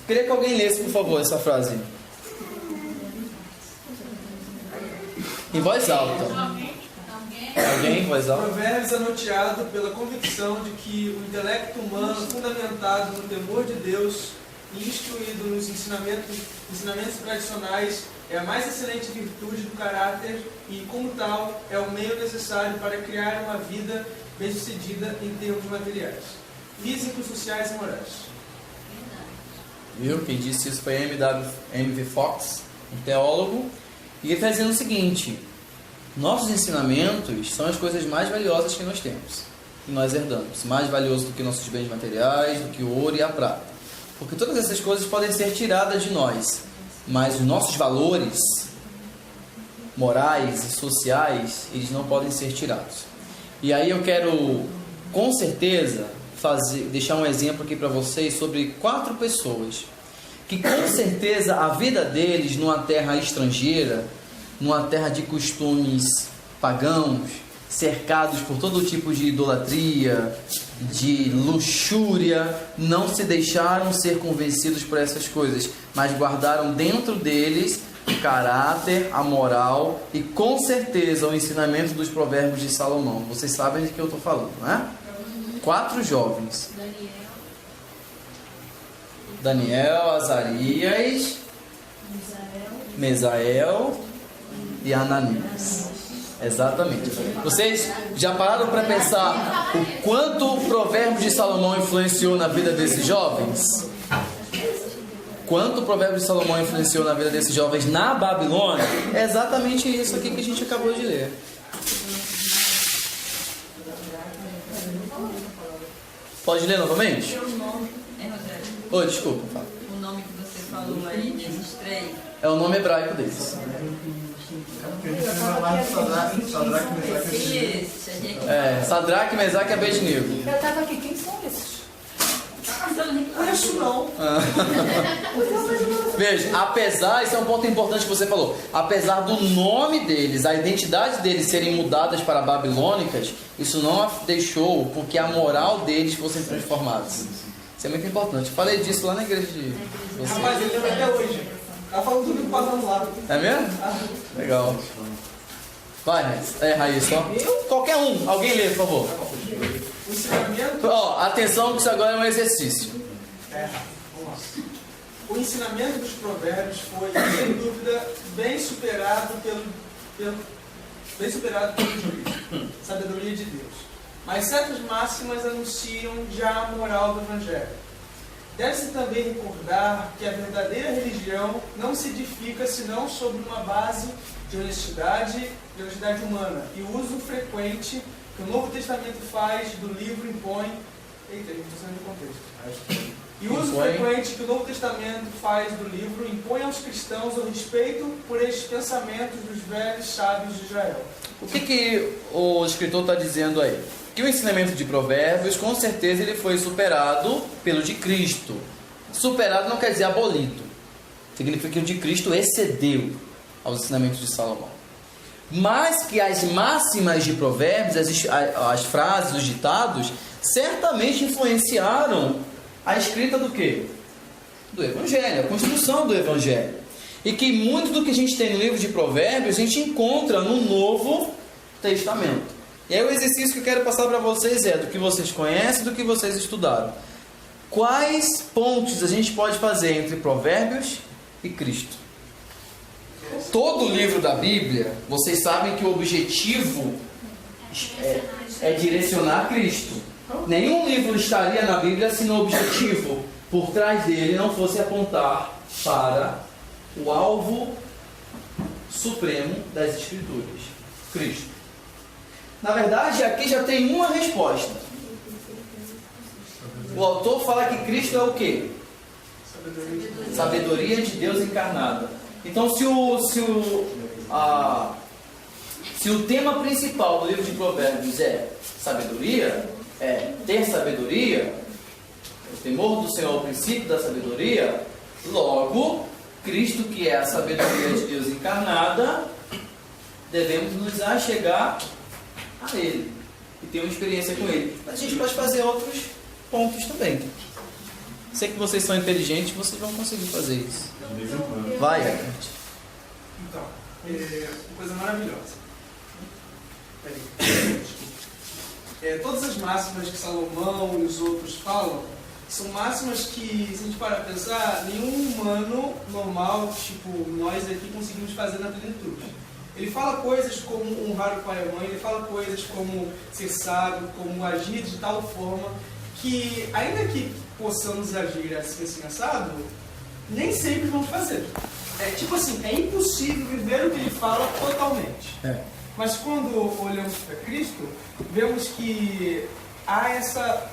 Queria que alguém lesse, por favor, essa frase. Em voz alta. Alguém em voz alta? Provérbios é norteado pela convicção de que o intelecto humano, fundamentado no temor de Deus e instruído nos ensinamentos tradicionais, é a mais excelente virtude do caráter e, como tal, é o meio necessário para criar uma vida bem-sucedida em termos materiais, físicos, sociais e morais. Viu? Quem disse isso foi M.V. Fox, um teólogo. E ele está dizendo o seguinte: nossos ensinamentos são as coisas mais valiosas que nós temos, que nós herdamos. Mais valioso do que nossos bens materiais, do que o ouro e a prata. Porque todas essas coisas podem ser tiradas de nós, mas os nossos valores morais e sociais, eles não podem ser tirados. E aí eu quero, com certeza, deixar um exemplo aqui para vocês sobre 4 pessoas que com certeza a vida deles numa terra estrangeira, numa terra de costumes pagãos, cercados por todo tipo de idolatria, de luxúria, não se deixaram ser convencidos por essas coisas, mas guardaram dentro deles o caráter, a moral e com certeza o ensinamento dos provérbios de Salomão. Vocês sabem de que eu estou falando, não é? 4 jovens: Daniel, Azarias, Mesael e Ananias. Exatamente. Vocês já pararam para pensar o quanto o provérbio de Salomão influenciou na vida desses jovens? Quanto o provérbio de Salomão influenciou na vida desses jovens na Babilônia? É exatamente isso aqui que a gente acabou de ler. Pode ler novamente? Oi, desculpa. Fala. O nome que você falou aí, desses 3? É o nome hebraico deles. Sadraque, Mesaque e Abednego. Eu tava aqui, quem são esses? Não conheço não. Veja, apesar, esse é um ponto importante que você falou, apesar do nome deles, a identidade deles serem mudadas para babilônicas, isso não deixou com que a moral deles fossem transformadas. Isso é muito importante. Eu falei disso lá na igreja de vocês. Rapaz, ele lembra até hoje. Ela falou tudo que passamos lá. É mesmo? Legal. Vai, Raíssa. Qualquer um. Alguém lê, por favor. O ensinamento... Atenção que isso agora é um exercício. Vamos lá. O ensinamento dos provérbios foi, sem dúvida, bem superado pelo juízo, sabedoria de Deus. Mas certas máximas anunciam já a moral do Evangelho. Deve-se também recordar que a verdadeira religião não se edifica senão sobre uma base de honestidade humana, e o uso frequente que o Novo Testamento faz do livro impõe... Eita, eu estou saindo do contexto. E o uso frequente que o Novo Testamento faz do livro impõe aos cristãos o respeito por estes pensamentos dos velhos sábios de Israel. O que o escritor está dizendo aí? Que o ensinamento de Provérbios, com certeza, ele foi superado pelo de Cristo. Superado não quer dizer abolido. Significa que o de Cristo excedeu aos ensinamentos de Salomão. Mas que as máximas de Provérbios, as frases, os ditados, certamente influenciaram a escrita do quê? Do Evangelho, a construção do Evangelho. E que muito do que a gente tem no livro de Provérbios, a gente encontra no Novo Testamento. E aí o exercício que eu quero passar para vocês é do que vocês conhecem, do que vocês estudaram. Quais pontos a gente pode fazer entre Provérbios e Cristo? Todo o livro da Bíblia, vocês sabem que o objetivo é direcionar a Cristo. Nenhum livro estaria na Bíblia se no objetivo por trás dele não fosse apontar para o alvo supremo das Escrituras, Cristo. Na verdade, aqui já tem uma resposta. O autor fala que Cristo é o quê? Sabedoria de Deus encarnada. Então, se o tema principal do livro de Provérbios é sabedoria, é ter sabedoria, o temor do Senhor é o princípio da sabedoria, logo, Cristo, que é a sabedoria de Deus encarnada, devemos nos achegar a Ele e ter uma experiência com Ele. Mas a gente pode fazer outros pontos também. Sei que vocês são inteligentes, vocês vão conseguir fazer isso. Vai, Edmund. Então, uma coisa maravilhosa. Todas as máximas que Salomão e os outros falam são máximas que, se a gente parar para pensar, nenhum humano normal, tipo nós aqui, conseguimos fazer na plenitude. Ele fala coisas como honrar o pai e a mãe, ele fala coisas como ser sábio, como agir de tal forma que, ainda que possamos agir assim assado, nem sempre vamos fazer. Tipo assim, é impossível viver o que ele fala totalmente. Mas quando olhamos para Cristo, vemos que há essa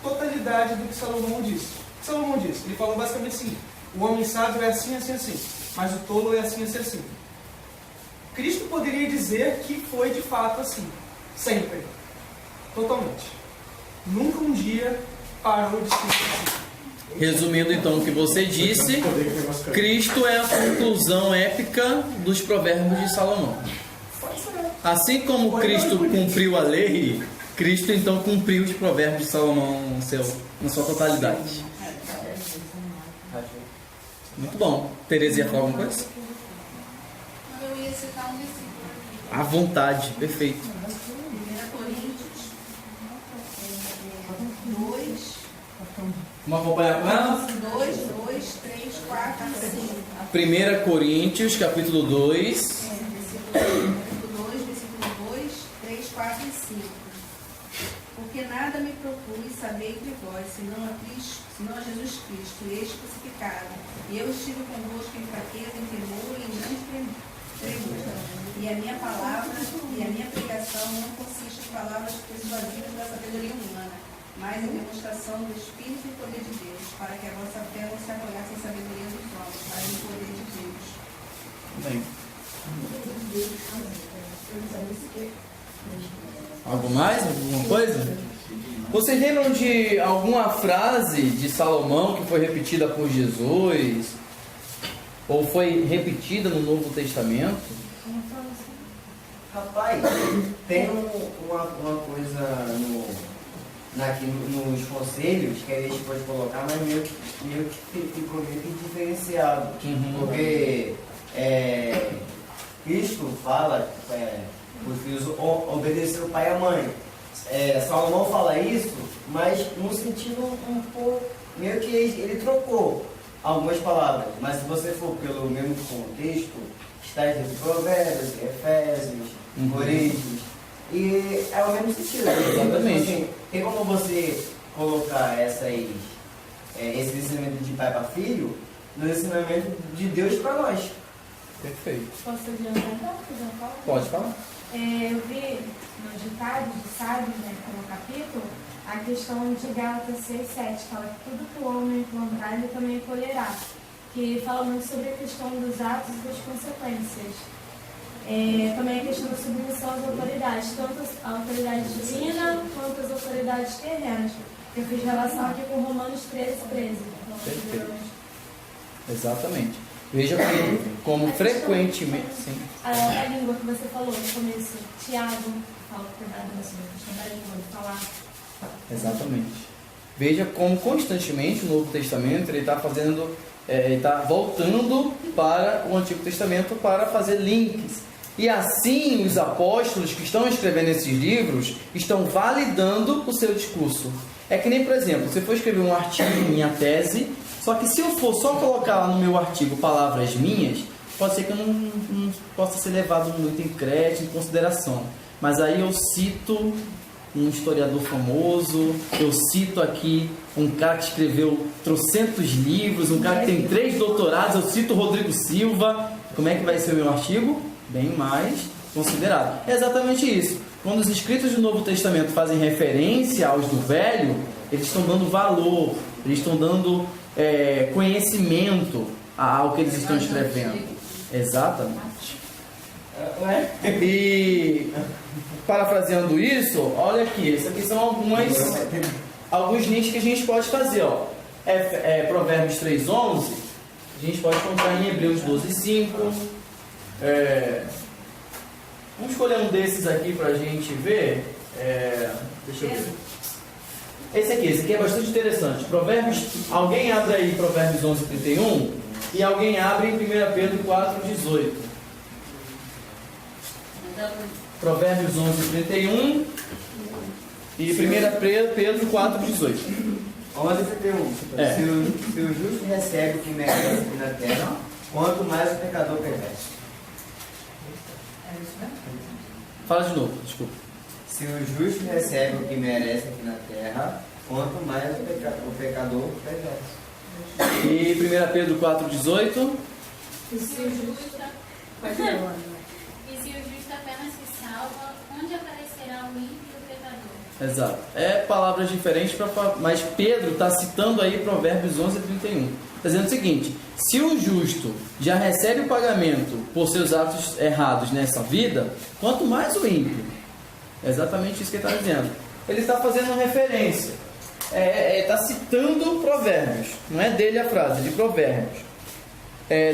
totalidade do que Salomão disse. O que Salomão disse? Ele falou basicamente assim: o homem sábio é assim, assim, assim, mas o tolo é assim, assim, assim. Cristo poderia dizer que foi de fato assim, sempre, totalmente. Nunca um dia parou de ser assim. Resumindo então o que você disse, Cristo é a conclusão épica dos provérbios de Salomão. Assim como Cristo cumpriu a lei, Cristo então cumpriu os provérbios de Salomão na sua totalidade. Muito bom. Tereza ia falar alguma coisa? Eu ia citar um versículo aqui. À vontade, perfeito. 1 Coríntios 2, Vamos acompanhar com ela? 2, 3, 4 e 5. 1 Coríntios, capítulo 2. Capítulo 2, versículo 2, 3, 4 e 5. Porque nada me propus saber entre vós, senão a Jesus Cristo, este crucificado. E eu estive convosco em fraqueza, em temor e em grande tremor. E a minha palavra e a minha pregação não consiste em palavras persuasivas da sabedoria humana, mas em demonstração do Espírito e poder de Deus, para que a vossa fé não se apoiasse em sabedoria dos homens, mas em poder de Deus. Bem. Algo mais? Alguma coisa? Vocês lembram de alguma frase de Salomão que foi repetida por Jesus? Ou foi repetida no Novo Testamento? Rapaz, tem uma coisa aqui nos conselhos que a gente pode colocar, mas meio que ficou meio que diferenciado. Porque Cristo fala os filhos obedecer o pai e a mãe. Salomão fala isso, mas no sentido um pouco, meio que ele trocou algumas palavras. Mas se você for pelo mesmo contexto, está escrito Provérbios, Efésios, Coríntios, e é o mesmo sentido. Exatamente. Assim, tem como você colocar esse ensinamento de pai para filho no ensinamento de Deus para nós. Perfeito. Posso adiantar? Pode falar. Eu vi nos ditados de sábios, né, no capítulo, a questão de Gálatas 6:7, fala que tudo que o homem plantar, ele também colherá. Que fala muito sobre a questão dos atos e das consequências. Também a questão da submissão às autoridades, tanto a autoridade divina quanto as autoridades terrenas. Eu fiz relação aqui com Romanos 13:13. Perfeito. Exatamente. Veja como frequentemente... Sim. A língua que você falou no começo, Tiago, fala cuidado na questão da língua, de falar. Exatamente. Veja como constantemente o Novo Testamento ele está fazendo, ele está voltando para o Antigo Testamento para fazer links. E assim os apóstolos que estão escrevendo esses livros estão validando o seu discurso. É que nem, por exemplo, você for escrever um artigo, minha tese, só que se eu for só colocar lá no meu artigo palavras minhas, pode ser que eu não possa ser levado muito em crédito, em consideração. Mas aí eu cito um historiador famoso, eu cito aqui um cara que escreveu trocentos livros, um cara que tem 3 doutorados, eu cito o Rodrigo Silva. Como é que vai ser o meu artigo? Bem mais considerado. É exatamente isso. quando os escritos do Novo Testamento fazem referência aos do Velho, eles estão dando valor, eles estão dando conhecimento ao que eles estão escrevendo. Exatamente. E parafraseando isso, olha aqui, esses aqui são alguns links que a gente pode fazer. Ó. Provérbios 3:11, a gente pode encontrar em Hebreus 12:5. Vamos escolher um desses aqui para a gente ver. Deixa eu ver. Esse aqui é bastante interessante. Provérbios, alguém abre aí Provérbios 11:31 e alguém abre em 1 Pedro 4:18. Provérbios 11:31 e 1 Pedro 4:18. 11:31. Se o justo recebe o que merece aqui na terra, quanto mais o pecador perverso. Fala de novo, desculpa. Se o justo recebe o que merece aqui na terra, quanto mais o pecador perverso. E 1 Pedro 4:18. E se o justo apenas se salva, onde aparecerá o ímpio e o pecador? Exato. Palavras diferentes, mas Pedro está citando aí Provérbios 11:31. Está dizendo o seguinte: se o justo já recebe o pagamento por seus atos errados nessa vida, quanto mais o ímpio. É exatamente isso que ele está dizendo. Ele está fazendo uma referência. Está citando Provérbios. Não é dele a frase, é de Provérbios.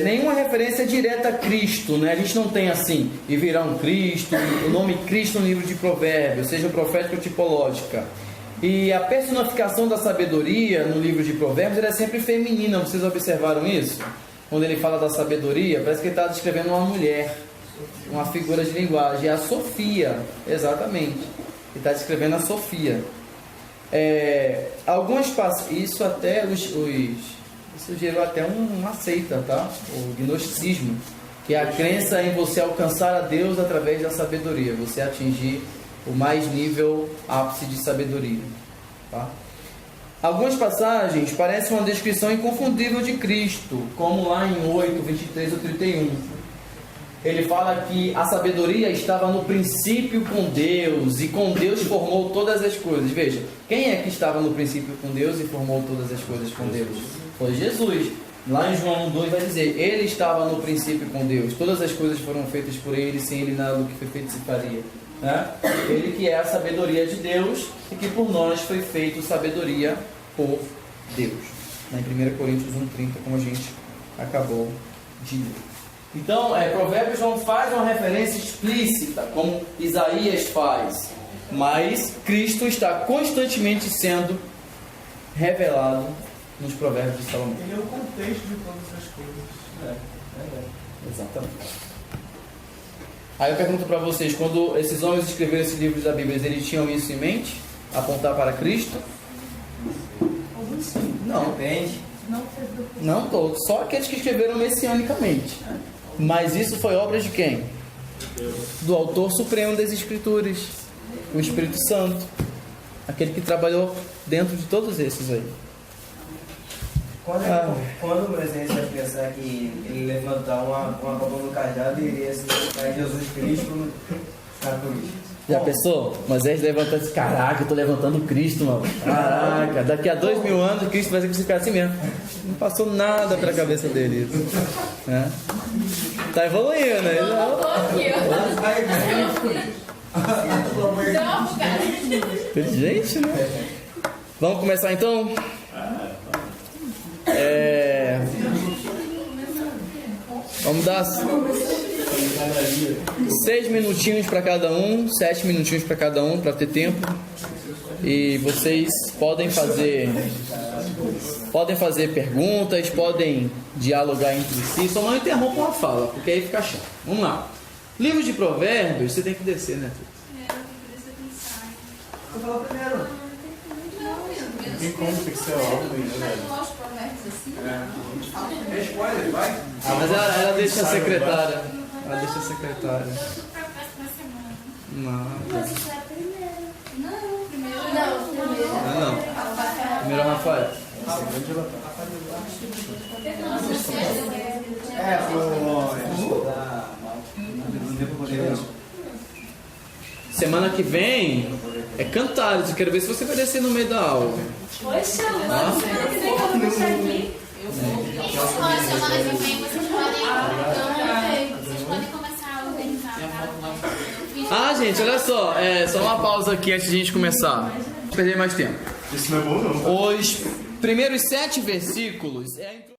Nenhuma referência direta a Cristo, né? A gente não tem assim, e virá um Cristo, o nome Cristo no livro de Provérbios, seja profética ou tipológica. E a personificação da sabedoria no livro de Provérbios é sempre feminina, vocês observaram isso? Quando ele fala da sabedoria, parece que ele está descrevendo uma mulher, uma figura de linguagem, é a Sofia, exatamente. Ele está descrevendo a Sofia. Isso até isso gerou até uma seita, tá? O gnosticismo, que é a crença em você alcançar a Deus através da sabedoria, você atingir o mais nível ápice de sabedoria, tá? Algumas passagens parecem uma descrição inconfundível de Cristo, como lá em 8, 23 ou 31. Ele fala que a sabedoria estava no princípio com Deus, e com Deus formou todas as coisas. Veja, quem é que estava no princípio com Deus e formou todas as coisas com Deus? Foi Jesus. Lá em João 2 vai dizer, ele estava no princípio com Deus, todas as coisas foram feitas por ele, sem ele nada do que foi feito se faria. Né? Ele que é a sabedoria de Deus e que por nós foi feito sabedoria por Deus. Em 1 Coríntios 1:30, como a gente acabou de ler. Então, Provérbios não faz uma referência explícita, como Isaías faz, mas Cristo está constantemente sendo revelado nos Provérbios de Salomão. Ele é o contexto de todas essas coisas. Exatamente. Aí eu pergunto para vocês, quando esses homens escreveram esses livros da Bíblia, eles tinham isso em mente? Apontar para Cristo? Não. Depende. Não todos, só aqueles que escreveram messianicamente. Mas isso foi obra de quem? Do autor supremo das Escrituras, o Espírito Santo, aquele que trabalhou dentro de todos esses aí. Quando o presidente vai pensar que ele levantar uma copa no cajado e iria significar Jesus Cristo na cruz? Já pensou? Moisés levanta assim, caraca, eu tô levantando Cristo, mano. Caraca, daqui a 2000 anos Cristo vai ser crucificado assim mesmo. Não passou nada pela cabeça dele. Né? Tá evoluindo, né? Inteligente, né? Vamos começar então? Vamos dar 6 minutinhos para cada um, 7 minutinhos para cada um, para ter tempo. E vocês podem fazer perguntas, podem dialogar entre si, só não interrompam a fala, porque aí fica chato. Vamos lá. Livro de Provérbios, você tem que descer, né? Vou falar primeiro. Tem como fixar o álbum aí, né? É spoiler, vai? Mas ela deixa a secretária. Ela deixa a secretária. Não. Não. Primeiro Rafael. Semana que vem é Cantares. Eu quero ver se você vai descer no meio da aula. Poxa, semana que vem que eu vou deixar aqui. Semana que vem vocês podem começar a organizar, tá? Ah, gente, olha só. Só uma pausa aqui antes de a gente começar. Não perder mais tempo. Isso não é bom, não. Os primeiros 7 versículos é a introdução.